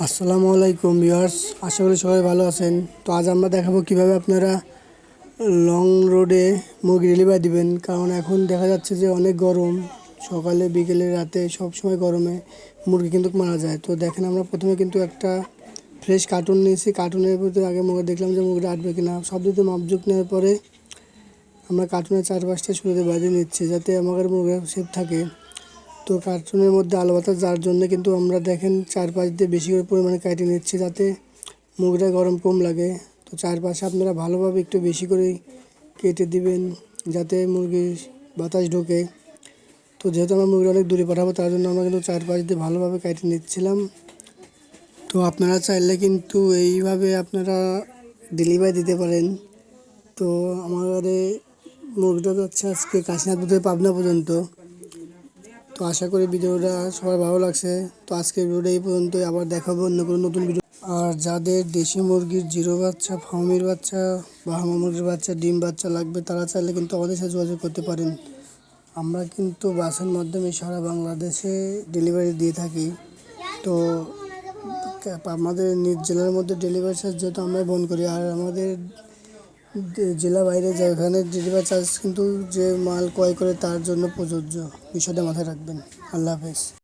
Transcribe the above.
আসসালামু আলাইকুম ভিউয়ার্স, আশা করি সবাই ভালো আছেন। তো আজ আমরা দেখাবো কিভাবে আপনারা লং রোডে মুরগি ডেলিভারি দিবেন। কারণ এখন দেখা যাচ্ছে যে অনেক গরম, সকালে বিকেলে রাতে সব সময় গরমে মুরগি কিন্তু মারা যায়। তো দেখেন, আমরা প্রথমে কিন্তু একটা ফ্রেশ কার্টুন নিয়েছি। কার্টুনের ভিতরে আগে মুরগি দেখলাম যে মুরগিটা আটবে কিনা। সব দিকে মাপজোক নেওয়ার পরে আমরা কার্টুনের চারপাশটা সুতো বাঁধিয়ে নিচ্ছি যাতে আমাদের মুরগি সেফ থাকে। তো কার্টুনের মধ্যে আলো বাতাস যাওয়ার জন্য কিন্তু আমরা দেখেন চারপাশ দিয়ে বেশি করে পরিমাণে কেটে নিচ্ছি যাতে মুরগিটা গরম কম লাগে। তো চারপাশে আপনারা ভালোভাবে একটু বেশি করে কেটে দিবেন যাতে মুরগির বাতাস ঢোকে। তো যেহেতু আমরা মুরগি অনেক দূরে পাঠাবো, তার জন্য আমরা কিন্তু চারপাশ দিয়ে ভালোভাবে কেটে নিচ্ছিলাম। তো আপনারা চাইলে কিন্তু এইভাবে আপনারা ডেলিভারি দিতে পারেন। তো আমাদের মুরগিটা যাচ্ছে আজকে কাশীনাথ থেকে পাবনা পর্যন্ত। তো আশা করি ভিডিওটা সবার ভালো লাগছে। তো আজকের ভিডিওটা এই পর্যন্তই, আবার দেখাবো অন্য কোনো নতুন ভিডিও। আর যাদের দেশি মুরগির জিরো বাচ্চা, ফার্মির বাচ্চা বা হামা মুরগির বাচ্চা, ডিম বাচ্চা লাগবে, তারা চাইলে কিন্তু আমাদের সাথে যোগাযোগ করতে পারেন। আমরা কিন্তু বাসের মাধ্যমে সারা বাংলাদেশে ডেলিভারি দিয়ে থাকি। তো আমাদের নিজ জেলার মধ্যে ডেলিভারি চার্জ যেহেতু আমরা বহন করি, আর আমাদের জেলা বাইরে যেখানে ডেলিভারি চার্জ কিন্তু যে মাল ক্রয় করে তার জন্য প্রযোজ্য। বিষয়টা মাথায় রাখবেন। আল্লাহ হাফেজ।